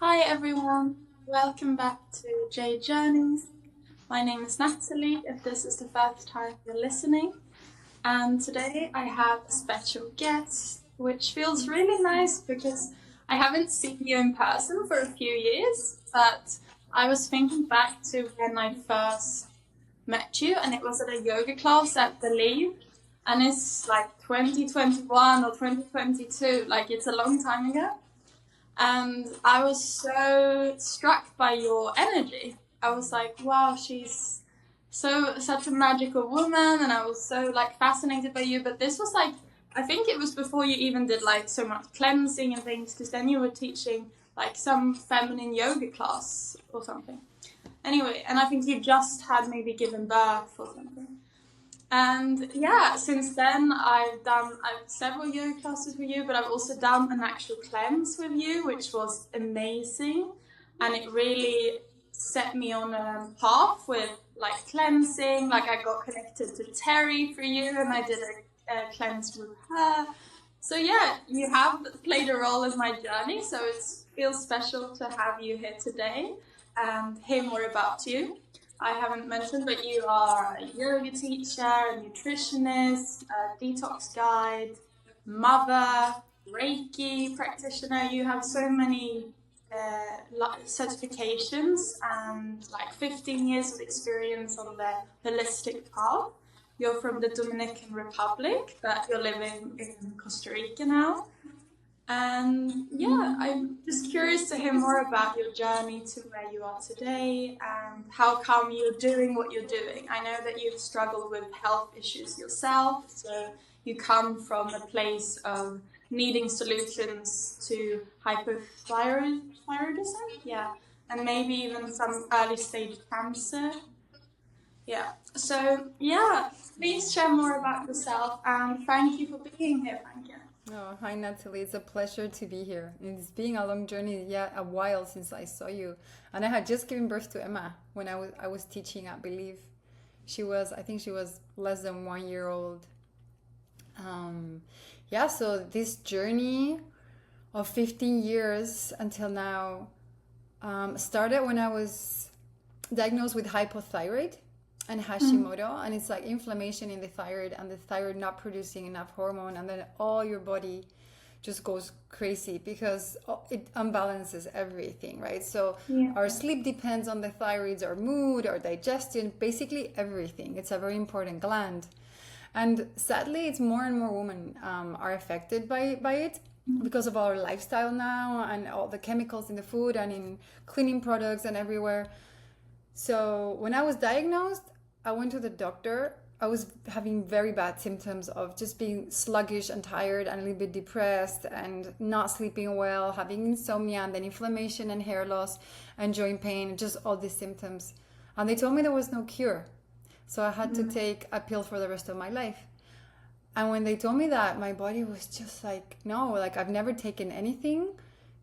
Hi everyone, welcome back to J Journeys. My name is Natalie, if this is the first time you're listening. And today I have a special guest, which feels really nice because I haven't seen you in person for a few years, but I was thinking back to when I first met you, and it was at a yoga class at the Leave, and it's like 2021 or 2022, like it's a long time ago. And I was so struck by your energy. I was like, wow, she's such a magical woman, and I was so like fascinated by you. But this was like, I think it was before you even did like so much cleansing and things, because then you were teaching like some feminine yoga class or something. Anyway, and I think you just had maybe given birth or something. And yeah, since then I've several yoga classes with you, but I've also done an actual cleanse with you, which was amazing. And it really set me on a path with like cleansing. Like I got connected to Terry for you, and I did a cleanse with her. So yeah, you have played a role in my journey. So it feels special to have you here today and hear more about you. I haven't mentioned, but you are a yoga teacher, a nutritionist, a detox guide, mother, Reiki practitioner. You have so many certifications and like 15 years of experience on the holistic path. You're from the Dominican Republic, but you're living in Costa Rica now. And yeah, I'm just curious to hear more about your journey to where you are today and how come you're doing what you're doing. I know that you've struggled with health issues yourself, so you come from a place of needing solutions to hypothyroidism, yeah, and maybe even some early stage cancer. Yeah. So yeah, please share more about yourself and thank you for being here, Franca. Oh, hi Natalie. It's a pleasure to be here. It's been a long journey, yeah, a while since I saw you. And I had just given birth to Emma when I was teaching, I believe. I think she was less than 1 year old. Um, yeah, so this journey of 15 years until now started when I was diagnosed with hypothyroid and Hashimoto, and it's like inflammation in the thyroid, and the thyroid not producing enough hormone, and then all your body just goes crazy because it unbalances everything, right? So Yeah. our sleep depends on the thyroids, our mood, our digestion, basically everything. It's a very important gland, and sadly, it's more and more women are affected by it because of our lifestyle now and all the chemicals in the food and in cleaning products and everywhere. So when I was diagnosed, I went to the doctor. I was having very bad symptoms of just being sluggish and tired and a little bit depressed and not sleeping well, having insomnia and then inflammation and hair loss and joint pain, just all these symptoms. And they told me there was no cure. So I had to take a pill for the rest of my life. And when they told me that, my body was just like, no, like I've never taken anything.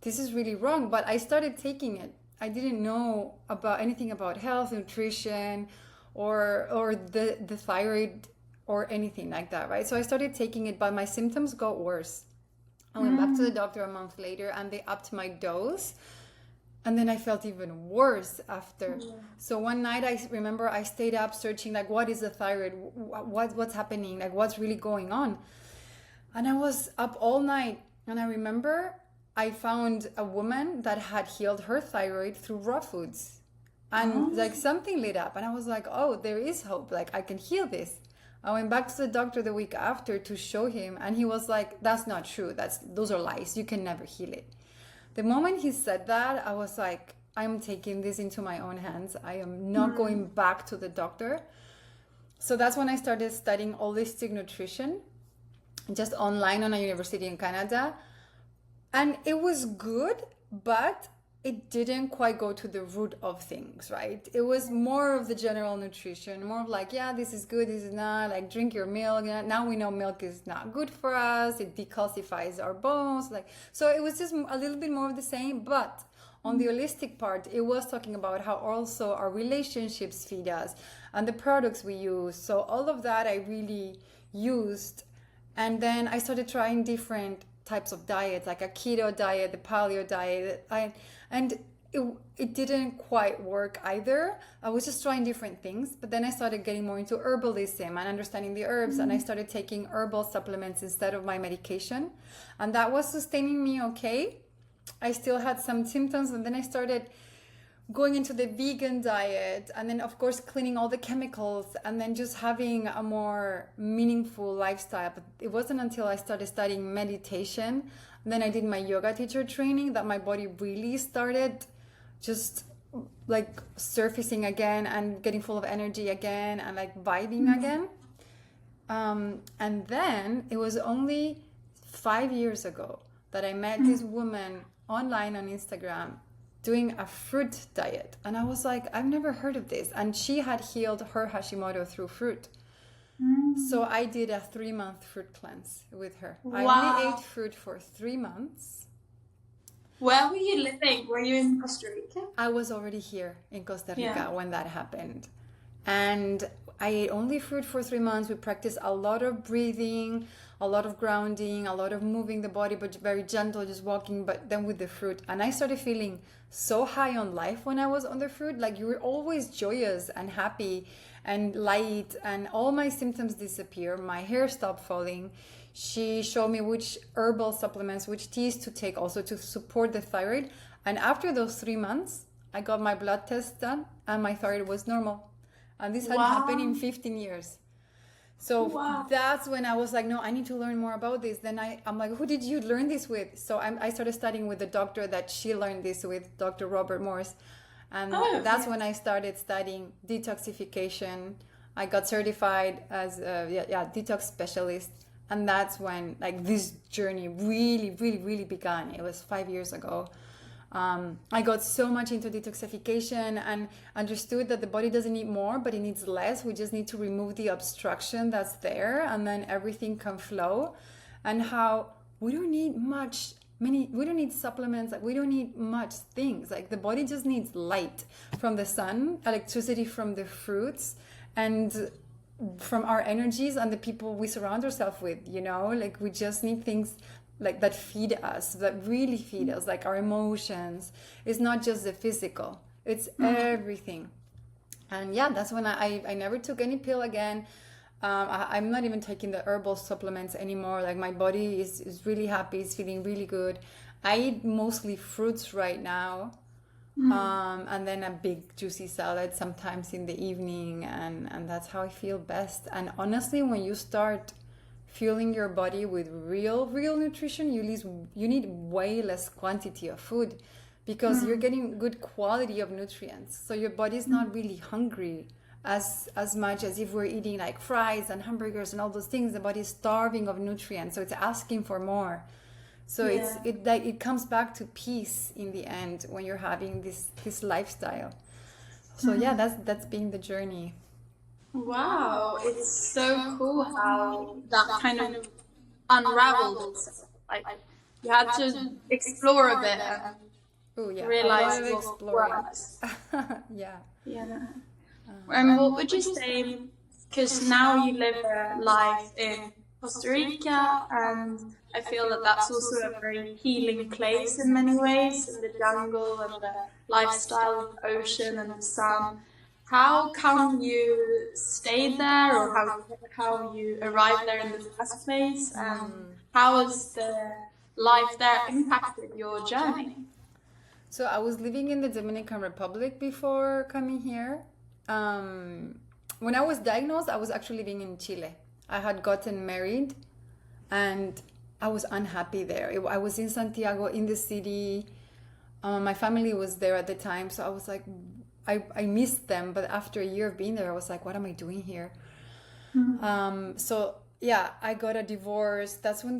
This is really wrong. But I started taking it. I didn't know about anything about health, nutrition, or the thyroid or anything like that, right? So I started taking it, but my symptoms got worse. I went back to the doctor a month later, and they upped my dose, and then I felt even worse after. So one night I remember I stayed up searching like, what is the thyroid? What's happening? Like, what's really going on? And I was up all night, and I remember I found a woman that had healed her thyroid through raw foods. And like something lit up, and I was like, oh, there is hope. Like, I can heal this. I went back to the doctor the week after to show him, and he was like, that's not true. Those are lies. You can never heal it. The moment he said that, I was like, I'm taking this into my own hands. I am not going back to the doctor. So that's when I started studying holistic nutrition, just online on a university in Canada. And it was good, but it didn't quite go to the root of things, right? It was more of the general nutrition, more of like, yeah, this is good, this is not, like drink your milk. Now we know milk is not good for us, it decalcifies our bones. Like, so it was just a little bit more of the same, but on the holistic part, it was talking about how also our relationships feed us and the products we use. So all of that I really used. And then I started trying different types of diets, like a keto diet, the paleo diet. And it didn't quite work either. I was just trying different things, but then I started getting more into herbalism and understanding the herbs, and I started taking herbal supplements instead of my medication, and that was sustaining me okay. I still had some symptoms, and then I started going into the vegan diet, and then of course cleaning all the chemicals, and then just having a more meaningful lifestyle. But it wasn't until I started studying meditation, and then I did my yoga teacher training, that my body really started just like surfacing again and getting full of energy again and like vibing again. And then it was only 5 years ago that I met this woman online on Instagram doing a fruit diet. And I was like, I've never heard of this. And she had healed her Hashimoto through fruit. So I did a 3-month fruit cleanse with her. I only ate fruit for 3 months. Where were you living? Were you in Costa Rica? I was already here in Costa Rica when that happened. And I ate only fruit for 3 months. We practiced a lot of breathing, a lot of grounding, a lot of moving the body, but very gentle, just walking, but then with the fruit. And I started feeling so high on life when I was on the fruit. Like, you were always joyous and happy and light, and all my symptoms disappear. My hair stopped falling. She showed me which herbal supplements, which teas to take also to support the thyroid. And after those 3 months, I got my blood test done and my thyroid was normal. And this had happened in 15 years. So that's when I was like, no, I need to learn more about this. Then I'm like, who did you learn this with? So I started studying with the doctor that she learned this with, Dr. Robert Morse. And that's when I started studying detoxification. I got certified as a detox specialist. And that's when like this journey really began. It was 5 years ago. I got so much into detoxification and understood that the body doesn't need more, but it needs less. We just need to remove the obstruction that's there, and then everything can flow. And how we don't need we don't need supplements, we don't need much things. Like, the body just needs light from the sun, electricity from the fruits, and from our energies and the people we surround ourselves with, like, we just need things like that feed us, that really feed us, like our emotions. It's not just the physical, it's everything. And that's when I never took any pill again. I'm not even taking the herbal supplements anymore. Like, my body is really happy, it's feeling really good. I eat mostly fruits right now. And then a big juicy salad sometimes in the evening, and that's how I feel best. And honestly, when you start fueling your body with real nutrition, you need way less quantity of food, because you're getting good quality of nutrients. So your body's not really hungry as much as if we're eating like fries and hamburgers and all those things. The body's starving of nutrients, so it's asking for more. So it comes back to peace in the end when you're having this lifestyle. So that's been the journey. Wow, it's so cool how that kind of unraveled itself. Like, you had to explore a bit and realize what works. Yeah. And what would you say, because now you live a life in Costa Rica, and I feel that that's also a very healing place in many ways, in the jungle and the lifestyle of the ocean and the sun. How come you stayed there, or how you arrived there in the first place, and how has the life there impacted your journey? So I was living in the Dominican Republic before coming here. When I was diagnosed, I was actually living in Chile. I had gotten married and I was unhappy there. I was in Santiago, in the city. My family was there at the time, so I was like, I missed them. But after a year of being there, I was like, what am I doing here? I got a divorce. That's when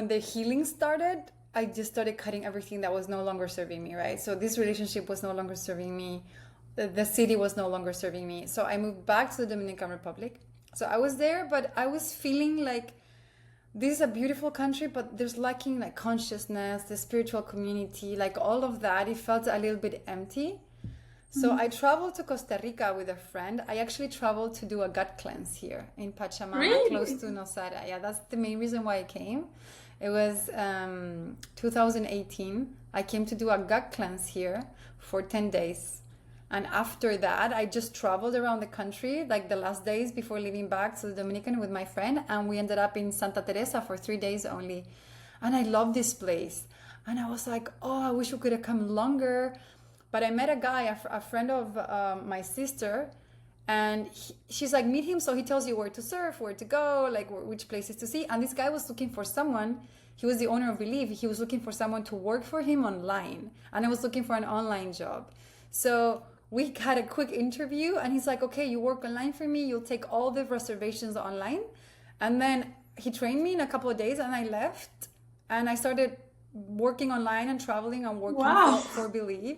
the healing started. I just started cutting everything that was no longer serving me, right? So this relationship was no longer serving me. The city was no longer serving me. So I moved back to the Dominican Republic. So I was there, but I was feeling like this is a beautiful country, but there's lacking like consciousness, the spiritual community, like all of that. It felt a little bit empty. So I traveled to Costa Rica with a friend. I actually traveled to do a gut cleanse here in Pachamama, close to Nosara. Yeah, that's the main reason why I came. It was 2018. I came to do a gut cleanse here for 10 days. And after that, I just traveled around the country, like the last days before leaving back to the Dominican with my friend. And we ended up in Santa Teresa for 3 days only. And I love this place. And I was like, oh, I wish we could have come longer. But I met a guy, a friend of my sister, and she's like, meet him so he tells you where to surf, where to go, like which places to see. And this guy was looking for someone. He was the owner of Believe. He was looking for someone to work for him online. And I was looking for an online job. So we had a quick interview and he's like, okay, you work online for me. You'll take all the reservations online. And then he trained me in a couple of days and I left and I started working online and traveling and working for Believe.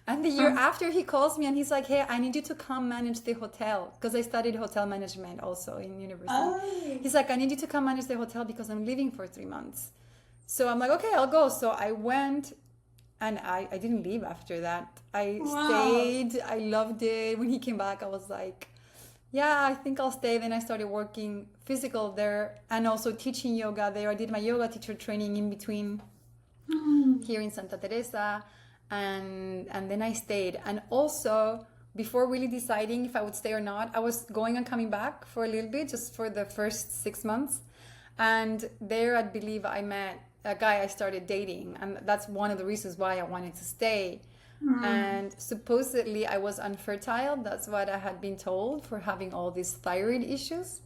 And the year after he calls me and he's like, hey, I need you to come manage the hotel. Because I studied hotel management also in university. Oh. He's like, I need you to come manage the hotel because I'm leaving for 3 months. So I'm like, okay, I'll go. So I went and I didn't leave after that. I stayed. I loved it. When he came back, I was like, yeah, I think I'll stay. Then I started working physical there and also teaching yoga there. I did my yoga teacher training in between here in Santa Teresa. And then I stayed. And also, before really deciding if I would stay or not, I was going and coming back for a little bit, just for the first 6 months. And there, I believe I met a guy I started dating. And that's one of the reasons why I wanted to stay. And supposedly I was unfertile. That's what I had been told for having all these thyroid issues.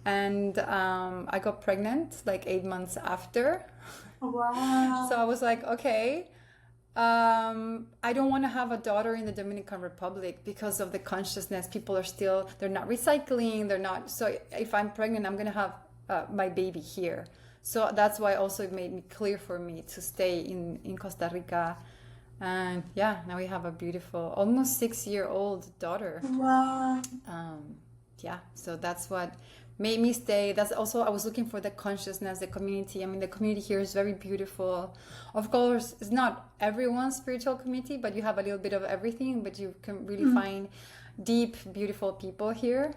And I got pregnant like 8 months after. Wow. So I was like, okay. I don't want to have a daughter in the Dominican Republic because of the consciousness. People are still, they're not recycling, they're not. So if I'm pregnant, I'm going to have my baby here. So that's why also it made me clear for me to stay in Costa Rica. And yeah, now we have a beautiful, almost 6-year-old daughter. Wow. Yeah, so that's what made me stay. That's also, I was looking for the consciousness, the community. I mean, the community here is very beautiful. Of course, it's not everyone's spiritual community, but you have a little bit of everything, but you can really find deep, beautiful people here.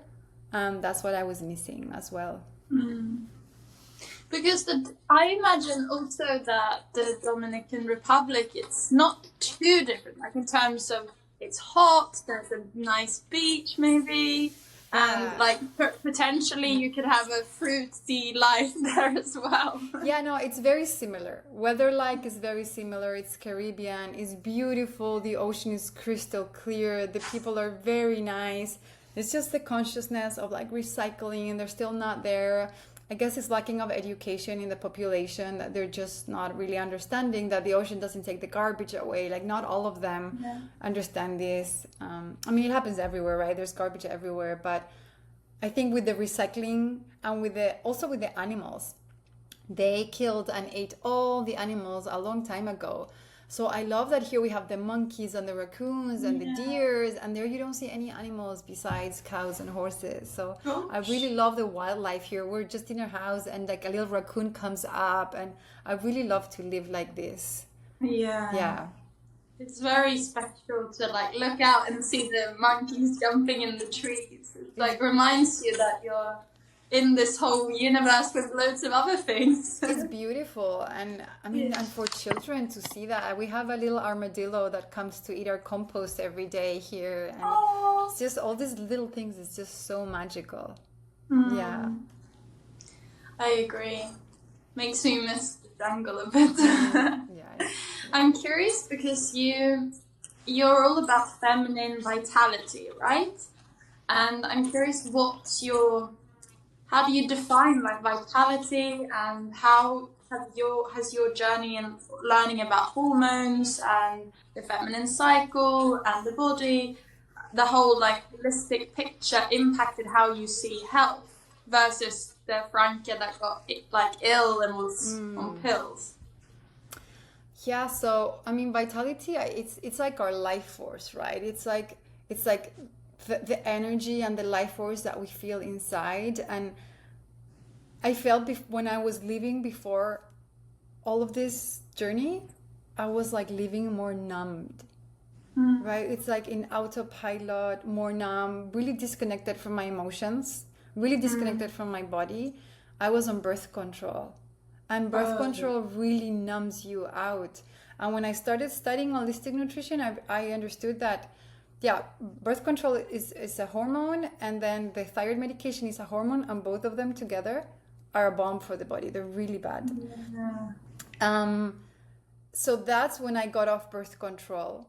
That's what I was missing as well. Because I imagine also that the Dominican Republic, it's not too different, like in terms of it's hot, there's a nice beach maybe, and like potentially you could have a fruity life there as well. Yeah, no, it's very similar. Weather-like is very similar. It's Caribbean, it's beautiful, the ocean is crystal clear, the people are very nice. It's just the consciousness of like recycling and they're still not there. I guess it's lacking of education in the population, that they're just not really understanding that the ocean doesn't take the garbage away. Like not all of them understand this. I mean, it happens everywhere, right? There's garbage everywhere. But I think with the recycling and also with the animals, they killed and ate all the animals a long time ago. So I love that here we have the monkeys and the raccoons and the deers, and there you don't see any animals besides cows and horses. So I really love the wildlife here. We're just in our house and like a little raccoon comes up, and I really love to live like this. Yeah. It's very special to like look out and see the monkeys jumping in the trees. It like reminds you that you're in this whole universe with loads of other things. It's beautiful. And I mean, and for children to see that, we have a little armadillo that comes to eat our compost every day here. And it's just all these little things. It's just so magical. Yeah. I agree. Makes me miss the jungle a bit. I'm curious because you're all about feminine vitality, right? And I'm curious how do you define like vitality, and how has your journey in learning about hormones and the feminine cycle and the body, the whole like holistic picture impacted how you see health versus the Franca that got like ill and was on pills? Yeah, so I mean, vitality, it's like our life force, right? It's like the energy and the life force that we feel inside. And I felt when I was living before all of this journey, I was like living more numbed, right? It's like in autopilot, more numb, really disconnected from my emotions, really disconnected from my body. I was on birth control. And birth control really numbs you out. And when I started studying holistic nutrition, I understood that, yeah, birth control is a hormone, and then the thyroid medication is a hormone, and both of them together are a bomb for the body. They're really bad. So that's when I got off birth control.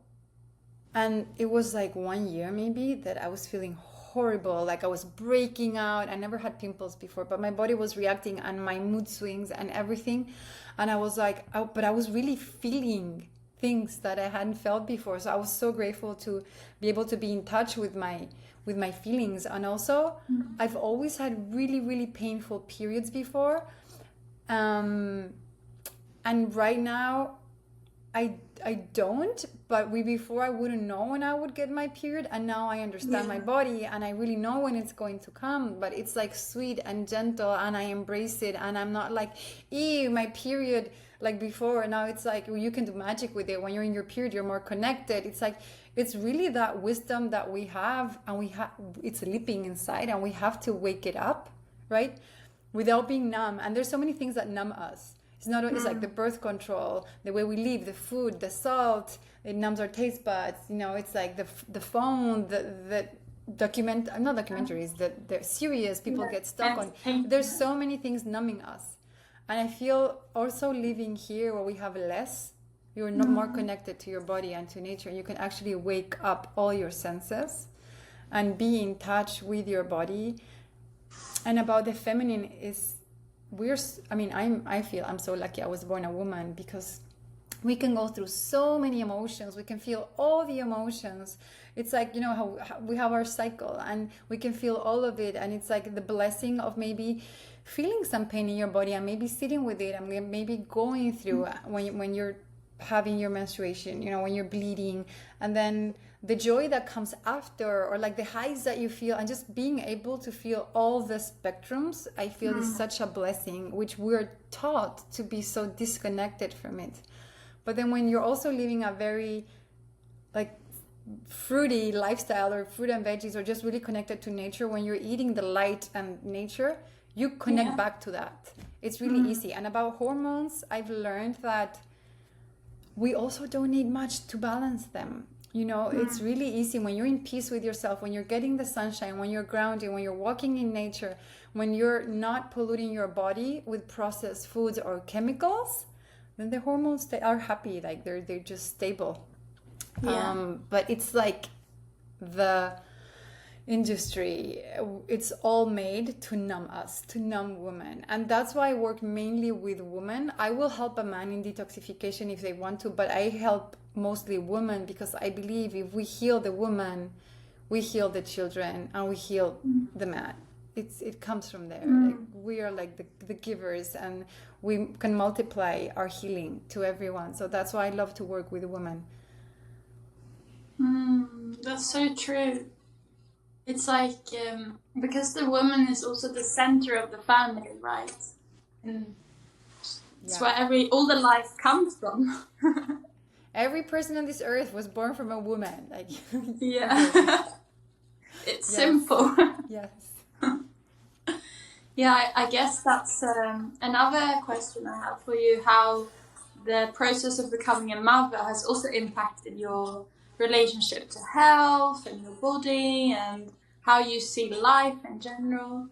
And it was like 1 year maybe that I was feeling horrible, like I was breaking out. I never had pimples before, but my body was reacting, and my mood swings and everything. And I was like, oh, but I was really feeling things that I hadn't felt before. So I was so grateful to be able to be in touch with my feelings. And also, I've always had really, really painful periods before. And right now, I don't, but before I wouldn't know when I would get my period, and now I understand my body, and I really know when it's going to come. But it's like sweet and gentle, and I embrace it, and I'm not like, ew, my period, like before. Now it's like, well, you can do magic with it. When you're in your period, you're more connected. It's like, it's really that wisdom that we have, and it's sleeping inside, and we have to wake it up, right? Without being numb. And there's so many things that numb us. It's like the birth control, the way we live, the food, the salt, it numbs our taste buds. It's like the phone, the not documentaries, the series people get stuck on. There's so many things numbing us. And I feel also living here where we have less, you're not more connected to your body and to nature. You can actually wake up all your senses and be in touch with your body. And about the feminine is, I feel I'm so lucky I was born a woman, because we can go through so many emotions. We can feel all the emotions. It's like, how we have our cycle, and we can feel all of it. And it's like the blessing of maybe feeling some pain in your body, and maybe sitting with it, and maybe going through when you're having your menstruation, when you're bleeding, and then the joy that comes after, or like the highs that you feel, and just being able to feel all the spectrums, I feel is such a blessing, which we're taught to be so disconnected from it. But then when you're also living a very like fruity lifestyle, or fruit and veggies, or just really connected to nature, when you're eating the light and nature, you connect back to that. It's really easy. And about hormones, I've learned that we also don't need much to balance them. It's really easy when you're in peace with yourself, when you're getting the sunshine, when you're grounding, when you're walking in nature, when you're not polluting your body with processed foods or chemicals, then the hormones, they are happy, like they're just stable. But it's like the industry, it's all made to numb us, to numb women. And that's why I work mainly with women. I will help a man in detoxification if they want to, but I help mostly women, because I believe if we heal the woman, we heal the children, and we heal the man. It comes from there. Like, we are like the givers, and we can multiply our healing to everyone. So that's why I love to work with women. That's so true. It's like, because the woman is also the center of the family, right? And it's where all the life comes from. Every person on this earth was born from a woman. Like, it's simple. Yes. I guess that's another question I have for you, how the process of becoming a mother has also impacted your relationship to health and your body, and how you see life in general.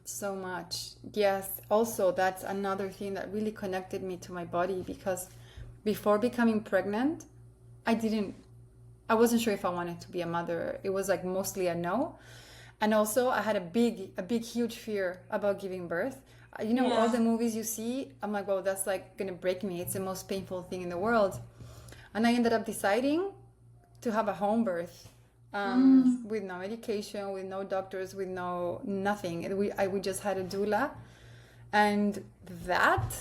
So much. Yes. Also, that's another thing that really connected me to my body, because before becoming pregnant, I wasn't sure if I wanted to be a mother. It was like mostly a no. And also I had a big, huge fear about giving birth. All the movies you see, I'm like, well, that's like going to break me. It's the most painful thing in the world. And I ended up deciding to have a home birth, with no medication, with no doctors, with nothing. We just had a doula. And that,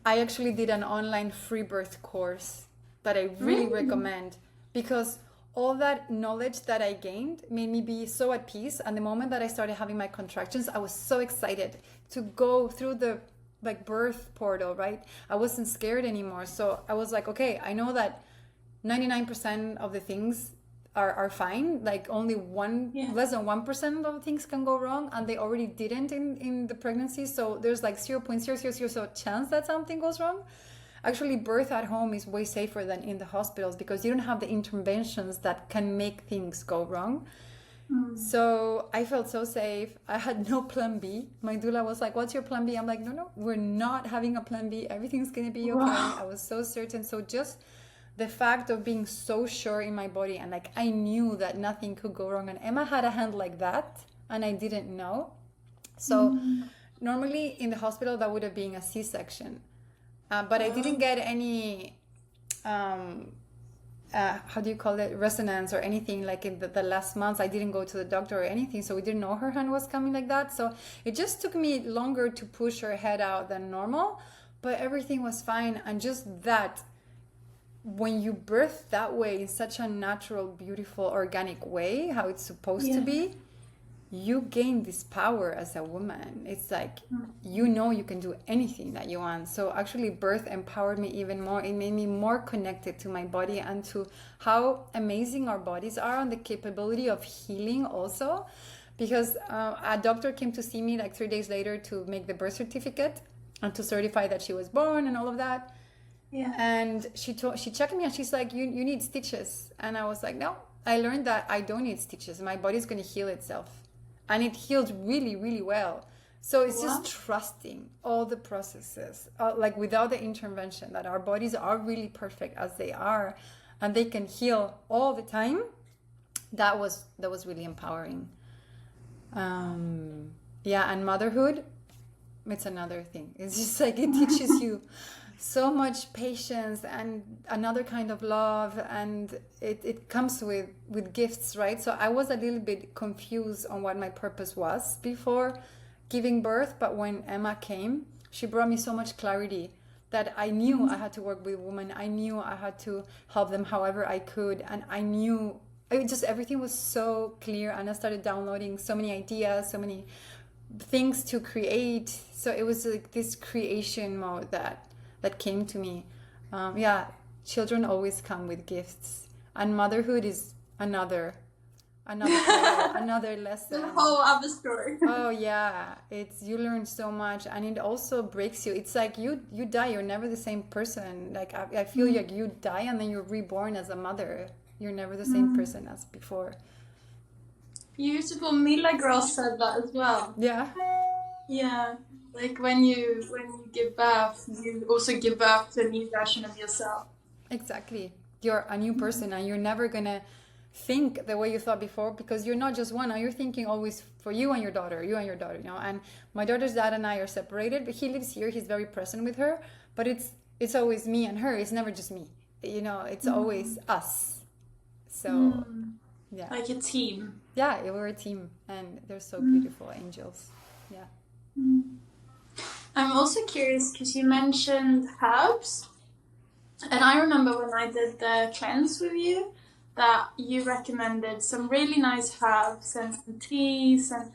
I actually did an online free birth course that I really recommend, because all that knowledge that I gained made me be so at peace. And the moment that I started having my contractions, I was so excited to go through the birth portal, right? I wasn't scared anymore. So I was like, okay, I know that 99% of the things are fine. Like only Yeah. less than 1% of things can go wrong, and they already didn't in the pregnancy. So there's like 0.000 chance that something goes wrong. Actually, birth at home is way safer than in the hospitals because you don't have the interventions that can make things go wrong. Mm. So I felt so safe. I had no plan B. My doula was like, "What's your plan B?" I'm like, "No, no, we're not having a plan B. Everything's gonna be okay." I Wow. was so certain. So just the fact of being so sure in my body, and like I knew that nothing could go wrong. And Emma had a hand like that, and I didn't know. So Mm. normally in the hospital that would have been a C-section, but I didn't Oh. get any um, how do you call it, resonance or anything. Like in the last months I didn't go to the doctor or anything, so we didn't know her hand was coming like that. So it just took me longer to push her head out than normal, but everything was fine. And just that, when you birth that way, in such a natural, beautiful, organic way, how it's supposed to Yeah. be, you gain this power as a woman. It's like Mm. you know you can do anything that you want. So actually birth empowered me even more. It made me more connected to my body and to how amazing our bodies are, and the capability of healing also. Because a doctor came to see me like 3 days later to make the birth certificate and to certify that she was born and all of that. Yeah. And she checked me and she's like, you need stitches. And I was like, no, I learned that I don't need stitches. My body's going to heal itself. And it healed really, really well. So it's just Wow. trusting all the processes, like without the intervention, that our bodies are really perfect as they are, and they can heal all the time. That was really empowering. Um, yeah, and motherhood, it's another thing. It's just like it teaches you so much patience and another kind of love, and it comes with gifts, right? So I was a little bit confused on what my purpose was before giving birth, but when Emma came, she brought me so much clarity that I knew I Mm. had to work with women. I knew I had to help them however I could, and I knew it just, everything was so clear. And I started downloading so many ideas, so many things to create. So it was like this creation mode that came to me. Yeah, children always come with gifts, and motherhood is another level, another The lesson. whole other story. Oh yeah, it's, you learn so much, and it also breaks you. It's like you die, you're never the same person. Like I feel Mm. like you die and then you're reborn as a mother. You're never the same Mm. person as before. Beautiful. Mila girl said that as well. Yeah, Yeah. Like when you give birth, you also give birth to a new version of yourself. exactly. You're a new person, and you're never gonna think the way you thought before, because you're not just one. Now you're thinking always for you and your daughter, you know. And my daughter's dad and I are separated, but he lives here. He's very present with her, but it's always me and her. It's never just me. You know, it's always Mm. us. So Mm. yeah, Like a team. yeah, we're a team, and they're so Mm. beautiful angels. Yeah. Mm. I'm also curious because you mentioned herbs, and I remember when I did the cleanse with you that you recommended some really nice herbs and some teas, and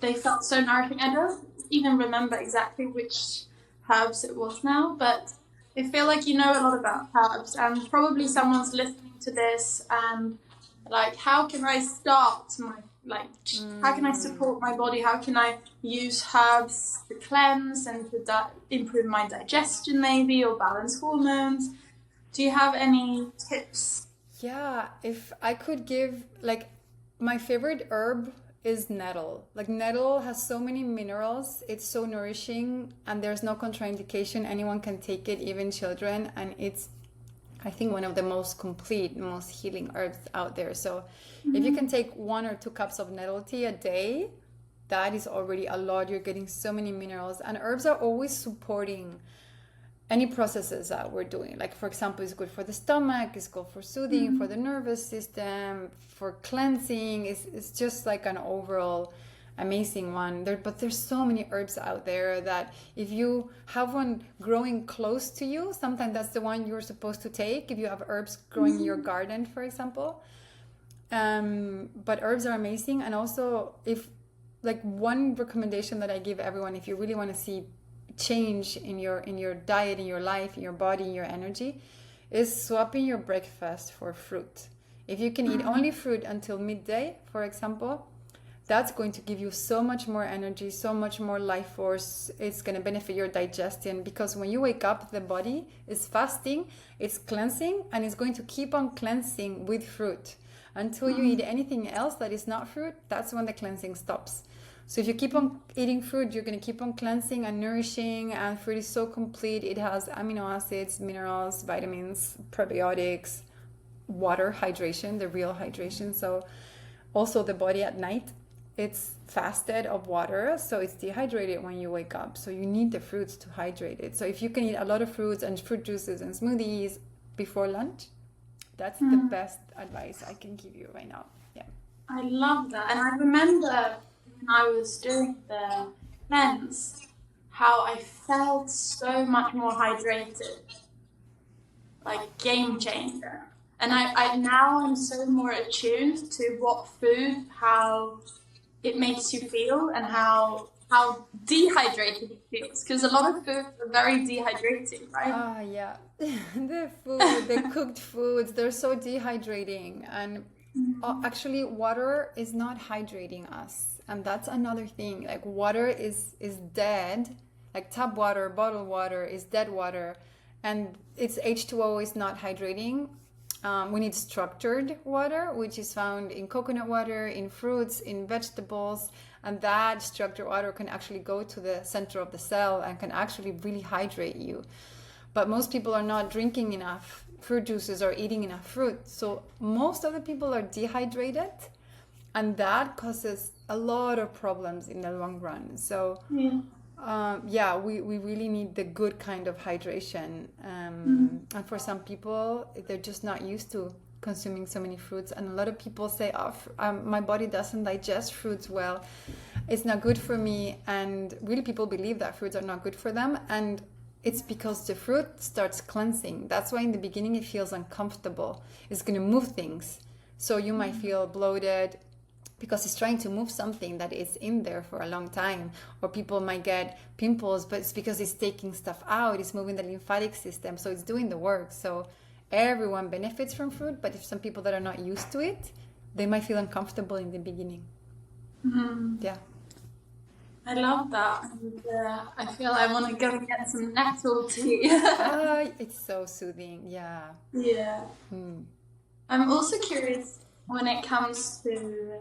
they felt so nourishing. I don't even remember exactly which herbs it was now, but I feel like you know a lot about herbs, and probably someone's listening to this and like, how can I start my like how can I Mm. support my body? How can I use herbs to cleanse and to improve my digestion, maybe, or balance hormones? Do you have any tips? Yeah, if I could give, like, my favorite herb is nettle. Like, nettle has so many minerals, it's so nourishing, and there's no contraindication. Anyone can take it, even children, and it's, I think, one of the most complete, most healing herbs out there. So, if you can Mm. take 1 or 2 cups of nettle tea a day, that is already a lot. You're getting so many minerals, and herbs are always supporting any processes that we're doing. Like, for example, it's good for the stomach, it's good for soothing, for Mm. the nervous system, for cleansing. It's just like an overall amazing one there. But there's so many herbs out there that if you have one growing close to you, sometimes that's the one you're supposed to take. If you have herbs growing in your Mm. garden, for example. But herbs are amazing. And also, if, like, one recommendation that I give everyone, if you really want to see change in your diet, in your life, in your body, in your energy, is swapping your breakfast for fruit. If you can eat only fruit until midday, for example, that's going to give you so much more energy, so much more life force. It's going to benefit your digestion, because when you wake up, the body is fasting, it's cleansing, and it's going to keep on cleansing with fruit. Until you eat anything else that is not fruit, that's when the cleansing stops. So if you keep on eating fruit, you're going to keep on cleansing and nourishing, and fruit is so complete. It has amino acids, minerals, vitamins, probiotics, water, hydration, the real hydration. So also the body at night, it's fasted of water, so it's dehydrated when you wake up. So you need the fruits to hydrate it. So if you can eat a lot of fruits and fruit juices and smoothies before lunch, that's the best advice I can give you right now. Yeah. I love that. And I remember when I was doing the cleanse, how I felt so much more hydrated, like game changer. And I now I'm so more attuned to what food, how it makes you feel, and how dehydrated it feels. Because a lot of foods are very dehydrating, right? Ah, yeah. The food, the cooked foods, they're so dehydrating. And actually, water is not hydrating us. And that's another thing. Like, water is dead. Like, tap water, bottled water is dead water. And it's H2O is not hydrating. We need structured water, which is found in coconut water, in fruits, in vegetables. And that structured water can actually go to the center of the cell and can actually really hydrate you. But most people are not drinking enough fruit juices or eating enough fruit. So most of the people are dehydrated, and that causes a lot of problems in the long run. So we really need the good kind of hydration. And for some people, they're just not used to consuming so many fruits. And a lot of people say, my body doesn't digest fruits well. It's not good for me. And really, people believe that fruits are not good for them. And it's because the fruit starts cleansing. That's why in the beginning it feels uncomfortable. It's going to move things. So you might feel bloated, because it's trying to move something that is in there for a long time. Or people might get pimples, but it's because it's taking stuff out. It's moving the lymphatic system, so it's doing the work. So everyone benefits from fruit, but if some people that are not used to it, they might feel uncomfortable in the beginning. Yeah. I love that. And, I feel I want to go and get some nettle tea. It's so soothing. Yeah. Yeah. I'm also curious when it comes to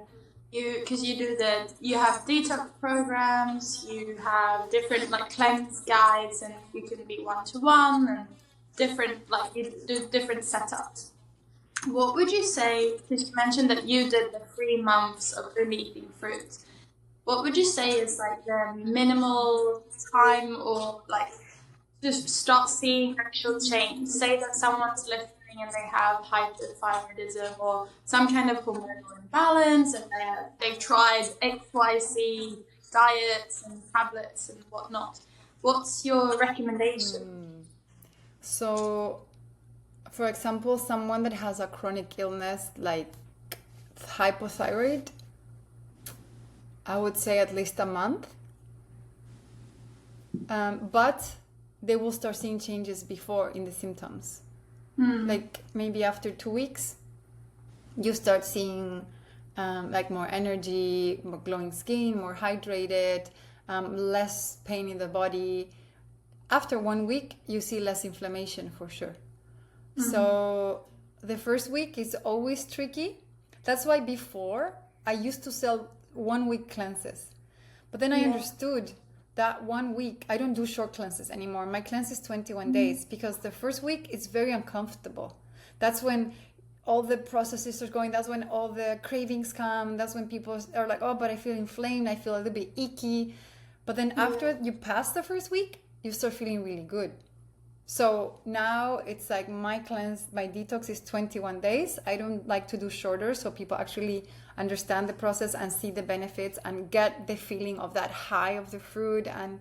you, because you have detox programs, you have different like cleanse guides, and you can be one-to-one, and different, like you do different setups. What would you say, because you mentioned that you did the 3 months of only eating fruit, what would you say is like the minimal time, or like just start seeing actual change? Say that someone's listening and they have hypothyroidism or some kind of hormonal imbalance, and they've tried XYZ diets and tablets and whatnot. What's your recommendation? So, for example, someone that has a chronic illness like hypothyroid, I would say at least a month. But they will start seeing changes before in the symptoms. Like maybe after 2 weeks, you start seeing like more energy, more glowing skin, more hydrated, less pain in the body. After 1 week, you see less inflammation for sure. So the first week is always tricky. That's why before I used to sell 1 week cleanses. But then I understood that 1 week, I don't do short cleanses anymore. My cleanse is 21 days, because the first week is very uncomfortable. That's when all the processes are going. That's when all the cravings come. That's when people are like, oh, but I feel inflamed. I feel a little bit icky. But then after you pass the first week, you start feeling really good. So now it's like my detox is 21 days. I don't like to do shorter, so people actually understand the process and see the benefits and get the feeling of that high of the fruit and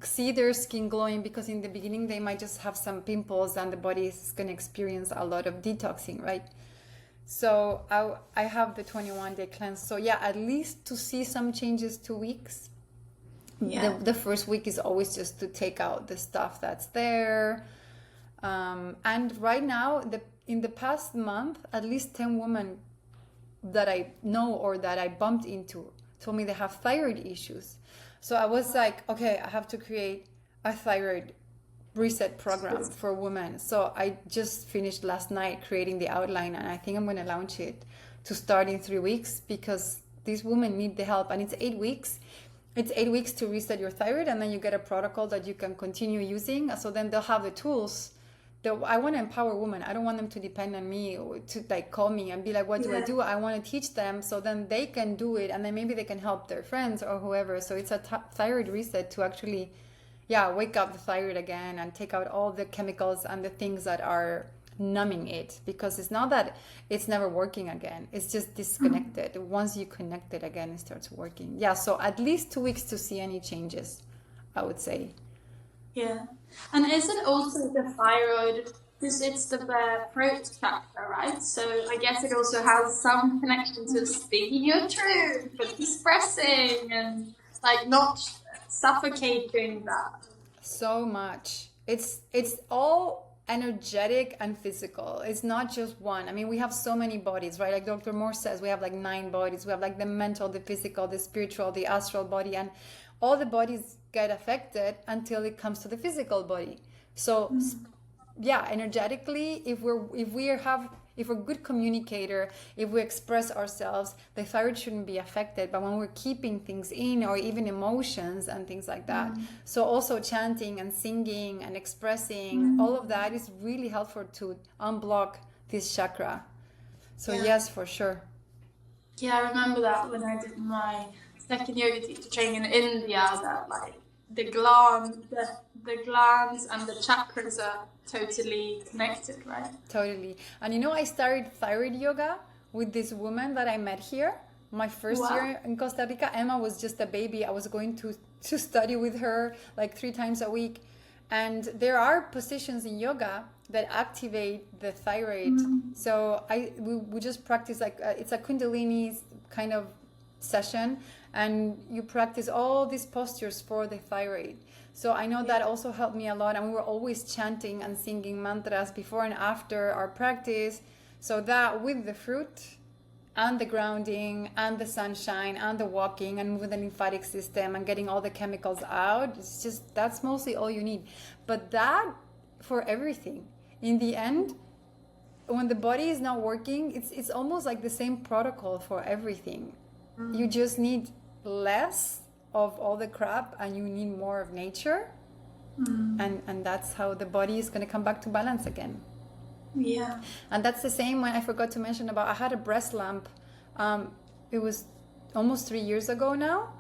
see their skin glowing, because in the beginning they might just have some pimples and the body is going to experience a lot of detoxing, right? So I have the 21-day cleanse. So yeah, at least to see some changes 2 weeks. The first week is always just to take out the stuff that's there. And right now, in the past month, at least 10 women that I know or that I bumped into told me they have thyroid issues. So I was like, okay, I have to create a thyroid reset program for women. So I just finished last night creating the outline, and I think I'm going to launch it to start in 3 weeks, because these women need the help. And it's 8 weeks. It's 8 weeks to reset your thyroid, and then you get a protocol that you can continue using. So then they'll have the tools. I want to empower women. I don't want them to depend on me or to like call me and be like, what do I do? I want to teach them so then they can do it, and then maybe they can help their friends or whoever. So it's a thyroid reset to actually, wake up the thyroid again and take out all the chemicals and the things that are numbing it, because it's not that it's never working again, it's just disconnected. Once you connect it again, it starts working. So at least 2 weeks to see any changes, I would say. Yeah. And is it also the thyroid, because it's the throat chakra, right? So I guess it also has some connection to speaking your truth and expressing and like not suffocating that. So much. It's all energetic and physical. It's not just one. I mean, we have so many bodies, right? Like Dr. Moore says, we have like 9 bodies. We have like the mental, the physical, the spiritual, the astral body, and all the bodies get affected until it comes to the physical body. So energetically, if we're good communicator, if we express ourselves, the thyroid shouldn't be affected. But when we're keeping things in, or even emotions and things like that, so also chanting and singing and expressing, all of that is really helpful to unblock this chakra. So yes, for sure. Yeah, I remember that when I did my second yoga teacher training in India, that like the glands and the chakras are totally connected, right? Totally. And I started thyroid yoga with this woman that I met here. My first year in Costa Rica, Emma was just a baby. I was going to study with her like 3 times a week. And there are positions in yoga that activate the thyroid. So we just practice like it's a Kundalini kind of session, and you practice all these postures for the thyroid. So I know that also helped me a lot, and we were always chanting and singing mantras before and after our practice, so that with the fruit and the grounding and the sunshine and the walking and moving the lymphatic system and getting all the chemicals out, it's just, that's mostly all you need. But that for everything, in the end, when the body is not working, it's almost like the same protocol for everything. You just need less of all the crap, and you need more of nature, and that's how the body is going to come back to balance again. Yeah. And that's the same when I forgot to mention about, I had a breast lump. It was almost 3 years ago now,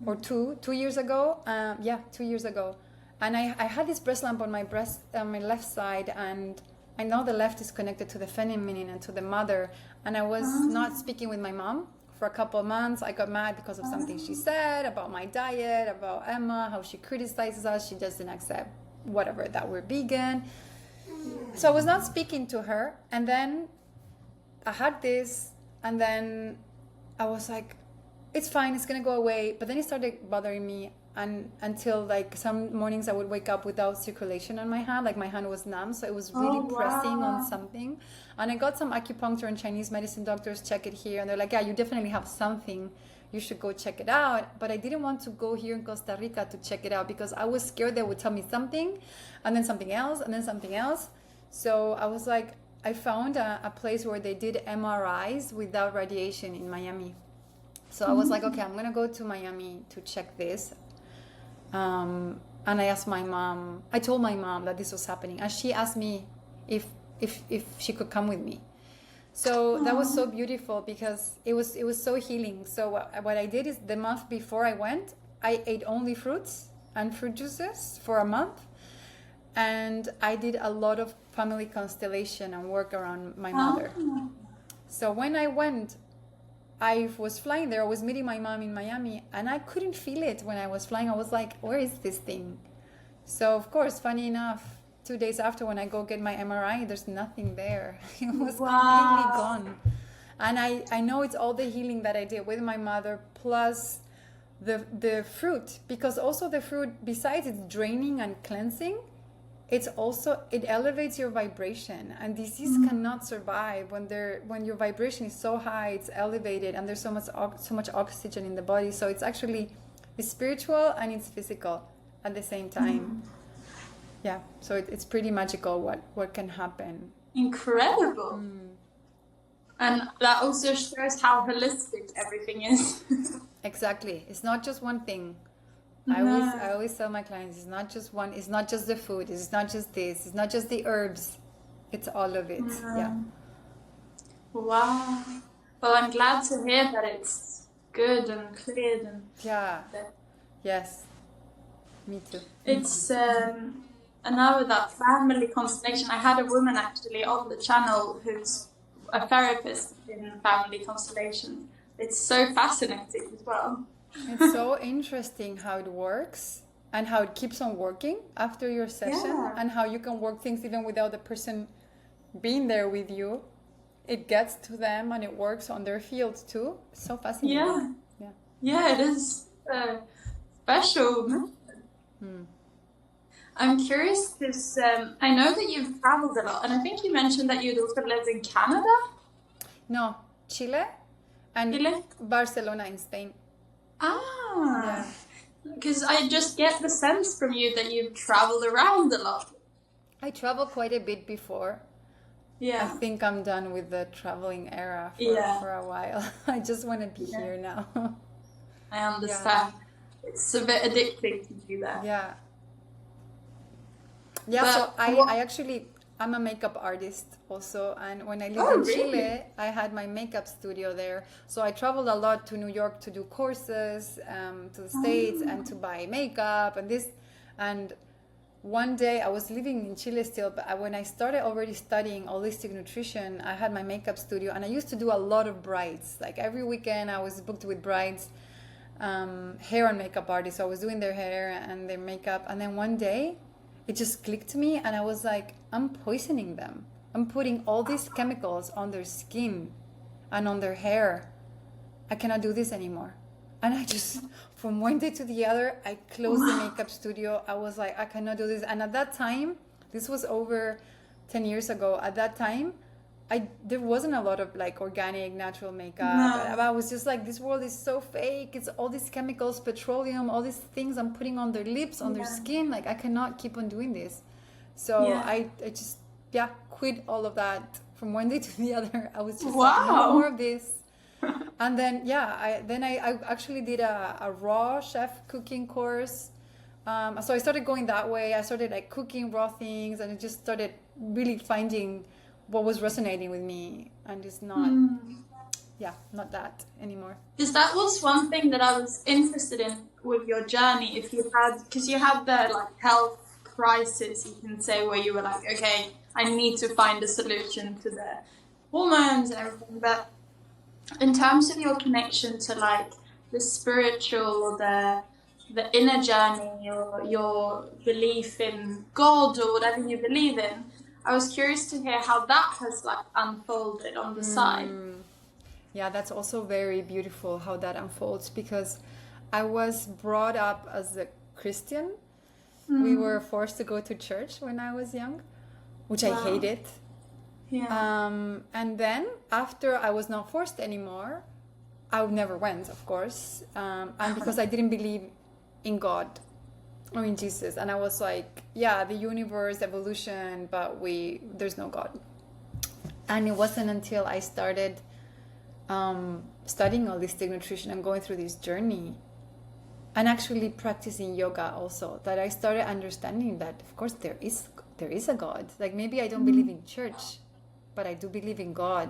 or 2 years ago. 2 years ago. And I had this breast lump on my breast, on my left side, and I know the left is connected to the feminine and to the mother. And I was not speaking with my mom for a couple of months. I got mad because of something she said about my diet, about Emma, how she criticizes us. She doesn't accept whatever, that we're vegan. So I was not speaking to her. And then I had this, and then I was like, it's fine, it's gonna go away. But then it started bothering me, and until like some mornings I would wake up without circulation on my hand, like my hand was numb, so it was really pressing on something. And I got some acupuncture and Chinese medicine doctors check it here, and they're like, yeah, you definitely have something, you should go check it out. But I didn't want to go here in Costa Rica to check it out, because I was scared they would tell me something, and then something else, and then something else. So I was like, I found a place where they did MRIs without radiation in Miami. So I was like, okay, I'm gonna go to Miami to check this. And I asked my mom, I told my mom that this was happening, and she asked me if she could come with me. So that was so beautiful, because it was so healing. So what I did is, the month before I went, I ate only fruits and fruit juices for a month, and I did a lot of family constellation and work around my mother. So when I went, I was flying there, I was meeting my mom in Miami, and I couldn't feel it when I was flying. I was like, where is this thing? So of course, funny enough, 2 days after, when I go get my MRI, there's nothing there. It was completely gone. And I know it's all the healing that I did with my mother, plus the fruit, because also the fruit, besides it's draining and cleansing, it's also, it elevates your vibration, and disease cannot survive when your vibration is so high, it's elevated, and there's so much oxygen in the body. So it's actually, it's spiritual and it's physical at the same time. Yeah, so it's pretty magical what can happen. Incredible. And that also shows how holistic everything is. Exactly. It's not just one thing. No. I always tell my clients, it's not just one, it's not just the food, it's not just this, it's not just the herbs, it's all of it. Yeah. Wow. Well, I'm glad to hear that it's good and cleared and Yeah. Yes. Me too. it's and now with that family constellation, I had a woman actually on the channel who's a therapist in family constellation. It's so fascinating as well. It's so interesting how it works and how it keeps on working after your session, and how you can work things even without the person being there with you. It gets to them and it works on their field too. It's so fascinating. Yeah, it is special. I'm curious because I know that you've traveled a lot, and I think you mentioned that you'd also lived in Canada. No, Chile and Chile? Barcelona in Spain. Ah, because I just get the sense from you that you've traveled around a lot. I traveled quite a bit before. I Yeah, think I'm done with the traveling era for a while. I just want to be here now. I understand. It's a bit addicting to do that. Yeah. Yeah, But so what- I actually, I'm a makeup artist also. And when I lived Oh, in really? Chile, I had my makeup studio there. So I traveled a lot to New York to do courses, to the States, and to buy makeup and this. And one day I was living in Chile still, but when I started already studying holistic nutrition, I had my makeup studio, and I used to do a lot of brides. Like every weekend I was booked with brides, hair and makeup artists. So I was doing their hair and their makeup. And then one day it just clicked to me, and I was like, I'm poisoning them. I'm putting all these chemicals on their skin and on their hair. I cannot do this anymore. And I just, from one day to the other, I closed the makeup studio. I was like, I cannot do this. And at that time, this was over 10 years ago. At that time, there wasn't a lot of like organic, natural makeup. No. I was just like, this world is so fake. It's all these chemicals, petroleum, all these things I'm putting on their lips, on their skin. Like, I cannot keep on doing this. So Yeah. I just, quit all of that from one day to the other. I was just like, Wow. no more of this. And then, I actually did a raw chef cooking course. So I started going that way. I started like cooking raw things, and I just started really finding what was resonating with me, and it's not, not that anymore. Because that was one thing that I was interested in with your journey. If you had, because you had the like health crisis, you can say, where you were like, okay, I need to find a solution to the hormones and everything. But in terms of your connection to like the spiritual, the inner journey, or your belief in God or whatever you believe in, I was curious to hear how that has like unfolded on the side. Yeah, that's also very beautiful how that unfolds, because I was brought up as a Christian. We were forced to go to church when I was young, which I hated. Yeah. And then after I was not forced anymore, I never went, of course. And because I didn't believe in God or in Jesus. And I was like, yeah, the universe, evolution, but there's no God. And it wasn't until I started studying holistic nutrition and going through this journey and actually practicing yoga also that I started understanding that, of course, there is a God. Like, maybe I don't believe in church, but I do believe in God,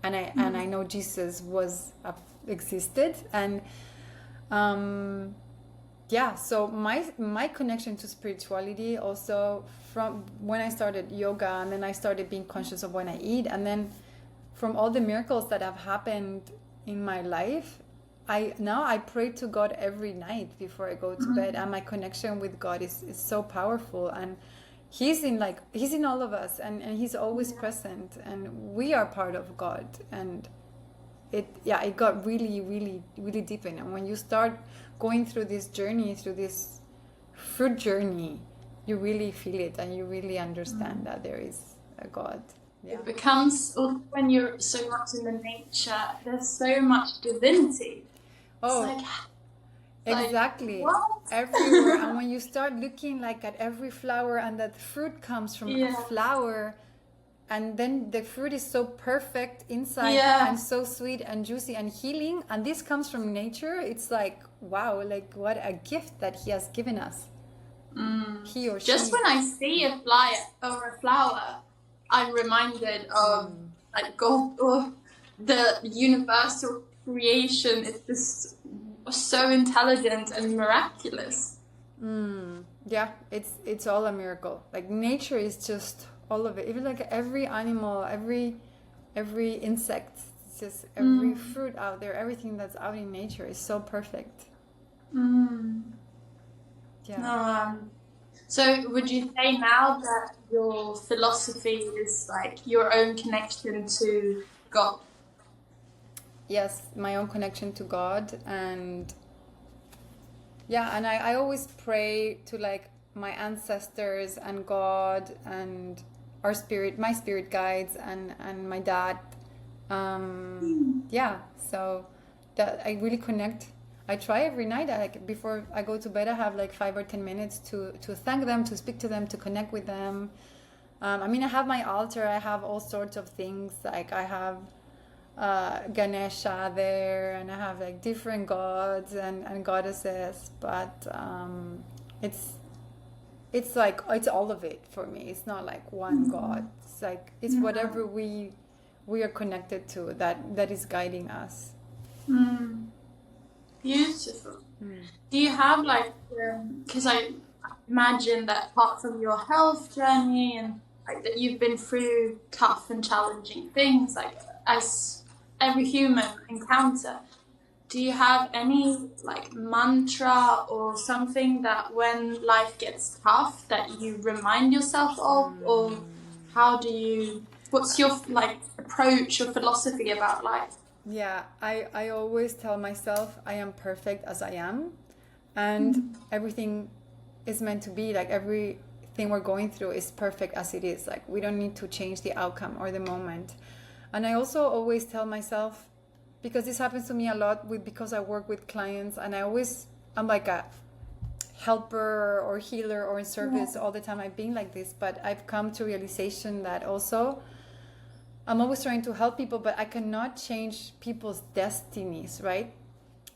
and I know Jesus existed, and so my connection to spirituality also from when I started yoga, and then I started being conscious of when I eat, and then from all the miracles that have happened in my life, I pray to God every night before I go to bed, and my connection with God is so powerful, and He's in all of us, and He's always present, and we are part of God, and it got really, really, really deep in. And when you start going through this journey, through this fruit journey, you really feel it and you really understand that there is a God. Yeah. It becomes, when you're so much in the nature, there's so much divinity. It's Oh, like exactly. what? Everywhere. And when you start looking like at every flower and that fruit comes from a Yeah, flower, and then the fruit is so perfect inside yeah. and so sweet and juicy and healing, and this comes from nature, it's like, wow, like what a gift that he has given us. He or Just she. when I see a flyer or a flower, I'm reminded of like God or the universal creation. It's just so intelligent and miraculous. Yeah, it's all a miracle. Like nature is just all of it. Even like every animal, every insect, it's just every fruit out there, everything that's out in nature is so perfect. Yeah. So would you say now that your philosophy is like your own connection to God? Yes, my own connection to God. And yeah, and I always pray to like my ancestors and God and our spirit, my spirit guides and my dad. Yeah, so that I really connect. I try every night, like before I go to bed, I have like 5 or 10 minutes to thank them, to speak to them, to connect with them. I mean, I have my altar, I have all sorts of things. Like I have Ganesha there, and I have like different gods and goddesses, but it's like it's all of it for me. It's not like one god. It's like it's whatever we are connected to that is guiding us. Beautiful. Do you have like, because I imagine that apart from your health journey and like that you've been through tough and challenging things, like as every human encounter, do you have any like mantra or something that when life gets tough that you remind yourself of, or what's your like approach or philosophy about life? Yeah, I always tell myself I am perfect as I am, and everything is meant to be. Like everything we're going through is perfect as it is. Like we don't need to change the outcome or the moment. And I also always tell myself, because this happens to me a lot because I work with clients, and I'm like a helper or healer or in service all the time. I've been like this, but I've come to realization that also I'm always trying to help people, but I cannot change people's destinies, right?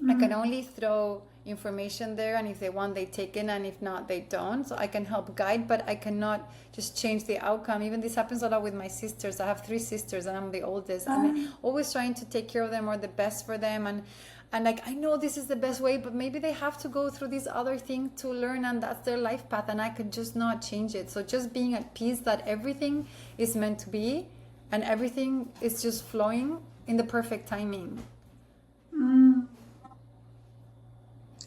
I can only throw information there, and if they want, they take it, and if not, they don't. So I can help guide, but I cannot just change the outcome. Even this happens a lot with my sisters. I have 3 sisters, and I'm the oldest, and I'm always trying to take care of them or the best for them. And like, I know this is the best way, but maybe they have to go through this other thing to learn, and that's their life path, and I could just not change it. So just being at peace that everything is meant to be, and everything is just flowing in the perfect timing.